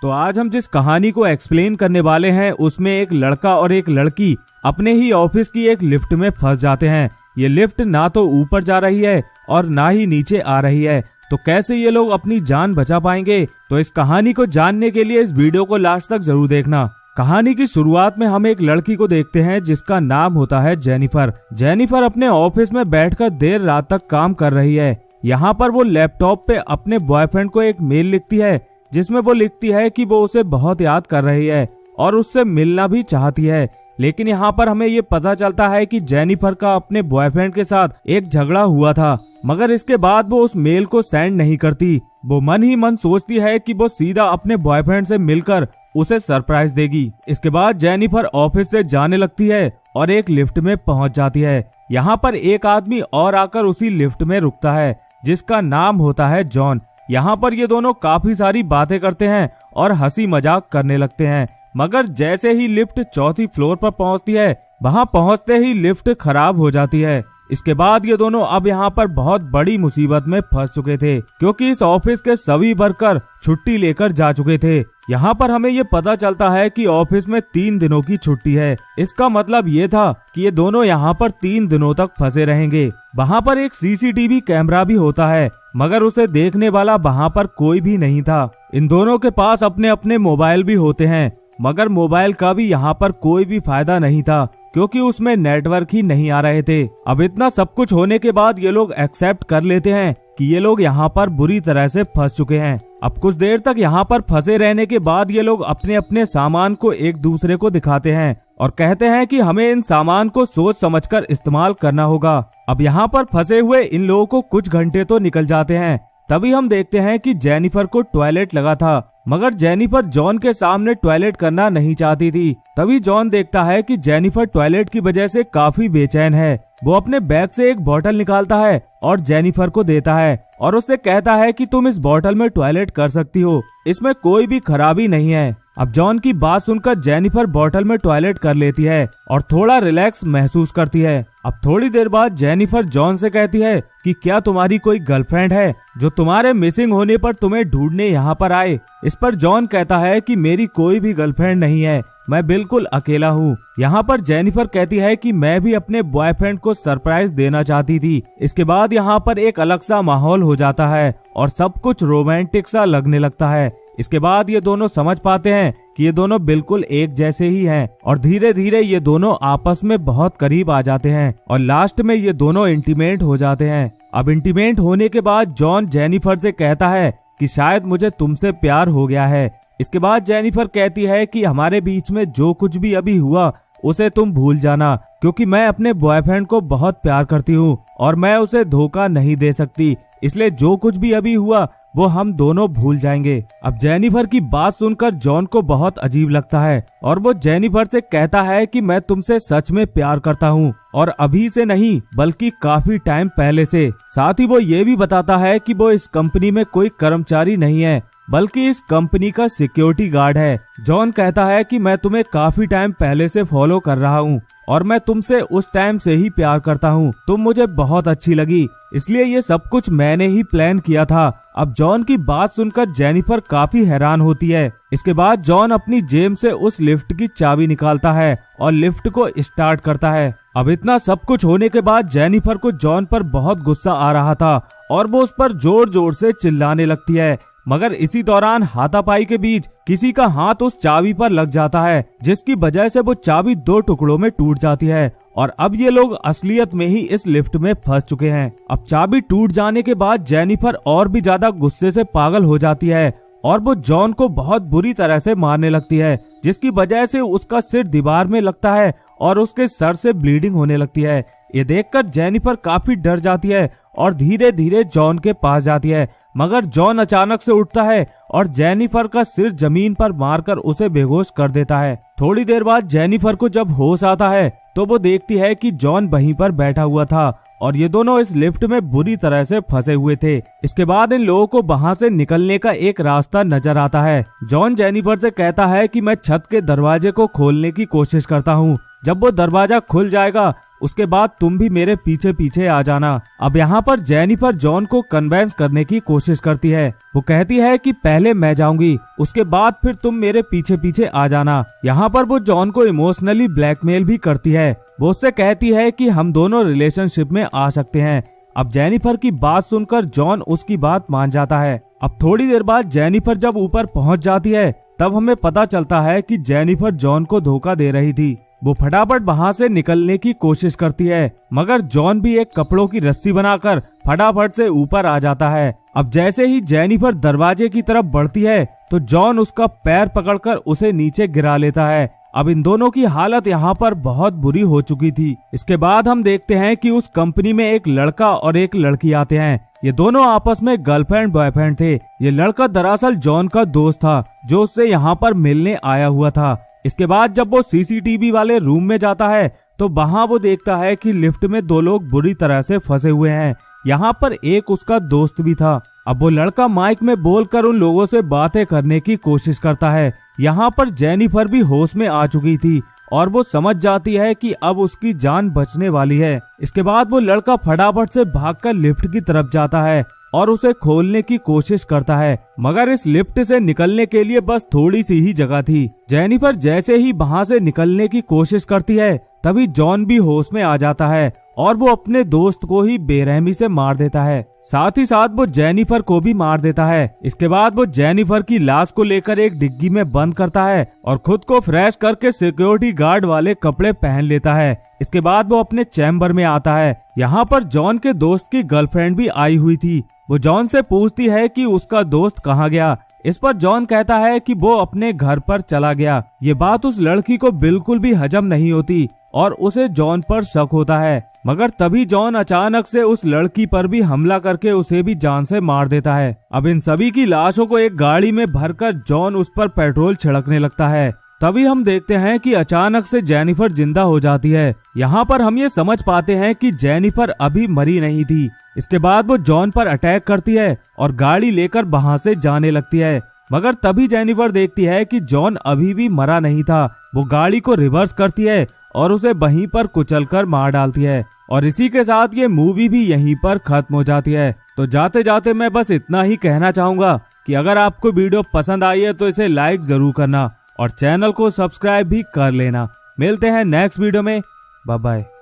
तो आज हम जिस कहानी को एक्सप्लेन करने वाले हैं उसमें एक लड़का और एक लड़की अपने ही ऑफिस की एक लिफ्ट में फंस जाते हैं। ये लिफ्ट ना तो ऊपर जा रही है और ना ही नीचे आ रही है, तो कैसे ये लोग अपनी जान बचा पाएंगे। तो इस कहानी को जानने के लिए इस वीडियो को लास्ट तक जरूर देखना। कहानी की शुरुआत में हम एक लड़की को देखते हैं जिसका नाम होता है जेनिफर। जेनिफर अपने ऑफिस में बैठकर देर रात तक काम कर रही है। यहाँ पर वो लैपटॉप पे अपने बॉयफ्रेंड को एक मेल लिखती है जिसमें वो लिखती है कि वो उसे बहुत याद कर रही है और उससे मिलना भी चाहती है। लेकिन यहाँ पर हमें ये पता चलता है कि जेनिफर का अपने बॉयफ्रेंड के साथ एक झगड़ा हुआ था, मगर इसके बाद वो उस मेल को सेंड नहीं करती। वो मन ही मन सोचती है कि वो सीधा अपने बॉयफ्रेंड से मिलकर उसे सरप्राइज देगी। इसके बाद जेनिफर ऑफिस से जाने लगती है और एक लिफ्ट में पहुंच जाती है। यहाँ पर एक आदमी और आकर उसी लिफ्ट में रुकता है जिसका नाम होता है जॉन। यहाँ पर ये दोनों काफी सारी बातें करते हैं और हंसी मजाक करने लगते हैं, मगर जैसे ही लिफ्ट चौथी फ्लोर पर पहुंचती है, वहां पहुंचते ही लिफ्ट खराब हो जाती है। इसके बाद ये दोनों अब यहाँ पर बहुत बड़ी मुसीबत में फंस चुके थे, क्योंकि इस ऑफिस के सभी वर्कर छुट्टी लेकर जा चुके थे। यहाँ पर हमें ये पता चलता है कि ऑफिस में 3 दिनों की छुट्टी है। इसका मतलब ये था कि ये दोनों यहाँ पर 3 दिनों तक फंसे रहेंगे। वहाँ पर एक सीसीटीवी कैमरा भी होता है, मगर उसे देखने वाला वहाँ पर कोई भी नहीं था। इन दोनों के पास अपने अपने मोबाइल भी होते हैं, मगर मोबाइल का भी यहाँ पर कोई भी फायदा नहीं था, क्योंकि उसमें नेटवर्क ही नहीं आ रहे थे। अब इतना सब कुछ होने के बाद ये लोग एक्सेप्ट कर लेते हैं कि ये लोग यहाँ पर बुरी तरह से फंस चुके हैं। अब कुछ देर तक यहाँ पर फंसे रहने के बाद ये लोग अपने अपने सामान को एक दूसरे को दिखाते हैं और कहते हैं कि हमें इन सामान को सोच समझकर इस्तेमाल करना होगा। अब यहाँ पर फंसे हुए इन लोगों को कुछ घंटे तो निकल जाते हैं। तभी हम देखते हैं कि जेनिफर को टॉयलेट लगा था, मगर जेनिफर जॉन के सामने टॉयलेट करना नहीं चाहती थी। तभी जॉन देखता है कि जेनिफर टॉयलेट की वजह से काफी बेचैन है। वो अपने बैग से एक बोतल निकालता है और जेनिफर को देता है और उससे कहता है कि तुम इस बोतल में टॉयलेट कर सकती हो, इसमें कोई भी खराबी नहीं है। अब जॉन की बात सुनकर जेनिफर बोतल में टॉयलेट कर लेती है और थोड़ा रिलैक्स महसूस करती है। अब थोड़ी देर बाद जेनिफर जॉन से कहती है कि क्या तुम्हारी कोई गर्लफ्रेंड है जो तुम्हारे मिसिंग होने पर तुम्हें ढूंढने यहाँ पर आए। इस पर जॉन कहता है कि मेरी कोई भी गर्लफ्रेंड नहीं है, मैं बिल्कुल अकेला हूँ। यहाँ पर जेनिफर कहती है कि मैं भी अपने बॉयफ्रेंड को सरप्राइज देना चाहती थी। इसके बाद यहाँ पर एक अलग सा माहौल हो जाता है और सब कुछ रोमांटिक सा लगने लगता है। इसके बाद ये दोनों समझ पाते हैं कि ये दोनों बिल्कुल एक जैसे ही हैं और धीरे धीरे ये दोनों आपस में बहुत करीब आ जाते हैं और लास्ट में ये दोनों इंटीमेट हो जाते हैं। अब इंटीमेट होने के बाद जॉन जेनिफर से कहता है कि शायद मुझे तुमसे प्यार हो गया है। इसके बाद जेनिफर कहती है कि हमारे बीच में जो कुछ भी अभी हुआ उसे तुम भूल जाना, क्योंकि मैं अपने बॉयफ्रेंड को बहुत प्यार करती हूँ और मैं उसे धोखा नहीं दे सकती, इसलिए जो कुछ भी अभी हुआ वो हम दोनों भूल जाएंगे। अब जेनिफर की बात सुनकर जॉन को बहुत अजीब लगता है और वो जेनिफर से कहता है कि मैं तुमसे सच में प्यार करता हूँ और अभी से नहीं बल्कि काफी टाइम पहले से। साथ ही वो ये भी बताता है कि वो इस कंपनी में कोई कर्मचारी नहीं है बल्कि इस कंपनी का सिक्योरिटी गार्ड है। जॉन कहता है कि मैं तुम्हें काफी टाइम पहले से फॉलो कर रहा हूँ और मैं तुमसे उस टाइम से ही प्यार करता हूँ। तुम मुझे बहुत अच्छी लगी, इसलिए ये सब कुछ मैंने ही प्लान किया था। अब जॉन की बात सुनकर जेनिफर काफी हैरान होती है। इसके बाद जॉन अपनी जेब से उस लिफ्ट की चाबी निकालता है और लिफ्ट को स्टार्ट करता है। अब इतना सब कुछ होने के बाद जेनिफर को जॉन पर बहुत गुस्सा आ रहा था और वो उस पर जोर जोर से चिल्लाने लगती है, मगर इसी दौरान हाथापाई के बीच किसी का हाथ उस चाबी पर लग जाता है, जिसकी वजह से वो चाबी 2 टुकड़ों में टूट जाती है और अब ये लोग असलियत में ही इस लिफ्ट में फंस चुके हैं। अब चाबी टूट जाने के बाद जेनिफर और भी ज्यादा गुस्से से पागल हो जाती है और वो जॉन को बहुत बुरी तरह से मारने लगती है, जिसकी वजह से उसका सिर दीवार में लगता है और उसके सर से ब्लीडिंग होने लगती है। ये देखकर जेनिफर काफी डर जाती है और धीरे धीरे जॉन के पास जाती है, मगर जॉन अचानक से उठता है और जेनिफर का सिर जमीन पर मारकर उसे बेहोश कर देता है। थोड़ी देर बाद जेनिफर को जब होश आता है तो वो देखती है कि जॉन वहीं पर बैठा हुआ था और ये दोनों इस लिफ्ट में बुरी तरह से फंसे हुए थे। इसके बाद इन लोगों को वहां से निकलने का एक रास्ता नजर आता है। जॉन जेनिफर से कहता है कि मैं छत के दरवाजे को खोलने की कोशिश करता हूँ, जब वो दरवाजा खुल जाएगा उसके बाद तुम भी मेरे पीछे पीछे आ जाना। अब यहाँ पर जेनिफर जॉन को कन्वेंस करने की कोशिश करती है। वो कहती है कि पहले मैं जाऊंगी, उसके बाद फिर तुम मेरे पीछे पीछे आ जाना। यहाँ पर वो जॉन को इमोशनली ब्लैकमेल भी करती है। वो उससे कहती है कि हम दोनों रिलेशनशिप में आ सकते हैं। अब जेनिफर की बात सुनकर जॉन उसकी बात मान जाता है। अब थोड़ी देर बाद जेनिफर जब ऊपर पहुंच जाती है तब हमें पता चलता है कि जेनिफर जॉन को धोखा दे रही थी। वो फटाफट वहां से निकलने की कोशिश करती है, मगर जॉन भी एक कपड़ों की रस्सी बनाकर फटाफट से ऊपर आ जाता है। अब जैसे ही जेनिफर दरवाजे की तरफ बढ़ती है तो जॉन उसका पैर पकड़कर उसे नीचे गिरा लेता है। अब इन दोनों की हालत यहाँ पर बहुत बुरी हो चुकी थी। इसके बाद हम देखते हैं कि उस कंपनी में एक लड़का और एक लड़की आते हैं। ये दोनों आपस में गर्लफ्रेंड बॉयफ्रेंड थे। ये लड़का दरअसल जॉन का दोस्त था जो उससे यहाँ पर मिलने आया हुआ था। इसके बाद जब वो सीसीटीवी वाले रूम में जाता है तो वहाँ वो देखता है कि लिफ्ट में दो लोग बुरी तरह से फंसे हुए हैं। यहाँ पर एक उसका दोस्त भी था। अब वो लड़का माइक में बोलकर उन लोगों से बातें करने की कोशिश करता है। यहाँ पर जेनिफर भी होश में आ चुकी थी और वो समझ जाती है कि अब उसकी जान बचने वाली है। इसके बाद वो लड़का फटाफट से भागकर लिफ्ट की तरफ जाता है और उसे खोलने की कोशिश करता है, मगर इस लिफ्ट से निकलने के लिए बस थोड़ी सी ही जगह थी। जेनिफर जैसे ही वहां से निकलने की कोशिश करती है तभी जॉन भी होश में आ जाता है और वो अपने दोस्त को ही बेरहमी से मार देता है। साथ ही साथ वो जेनिफर को भी मार देता है। इसके बाद वो जेनिफर की लाश को लेकर एक डिग्गी में बंद करता है और खुद को फ्रेश करके सिक्योरिटी गार्ड वाले कपड़े पहन लेता है। इसके बाद वो अपने चैम्बर में आता है। यहाँ पर जॉन के दोस्त की गर्लफ्रेंड भी आई हुई थी। वो जॉन से पूछती है कि उसका दोस्त कहाँ गया। इस पर जॉन कहता है कि वो अपने घर पर चला गया। ये बात उस लड़की को बिल्कुल भी हजम नहीं होती और उसे जॉन पर शक होता है, मगर तभी जॉन अचानक से उस लड़की पर भी हमला करके उसे भी जान से मार देता है। अब इन सभी की लाशों को एक गाड़ी में भरकर जॉन उस पर पेट्रोल छिड़कने लगता है। तभी हम देखते हैं कि अचानक से जेनिफर जिंदा हो जाती है। यहाँ पर हम ये समझ पाते हैं कि जेनिफर अभी मरी नहीं थी। इसके बाद वो जॉन पर अटैक करती है और गाड़ी लेकर वहां से जाने लगती है, मगर तभी जेनिफर देखती है कि जॉन अभी भी मरा नहीं था। वो गाड़ी को रिवर्स करती है और उसे वहीं पर कुचलकर मार डालती है। और इसी के साथ ये मूवी भी यहीं पर खत्म हो जाती है। तो जाते जाते मैं बस इतना ही कहना चाहूंगा कि अगर आपको वीडियो पसंद आई है तो इसे लाइक जरूर करना और चैनल को सब्सक्राइब भी कर लेना। मिलते हैं नेक्स्ट वीडियो में। Bye bye.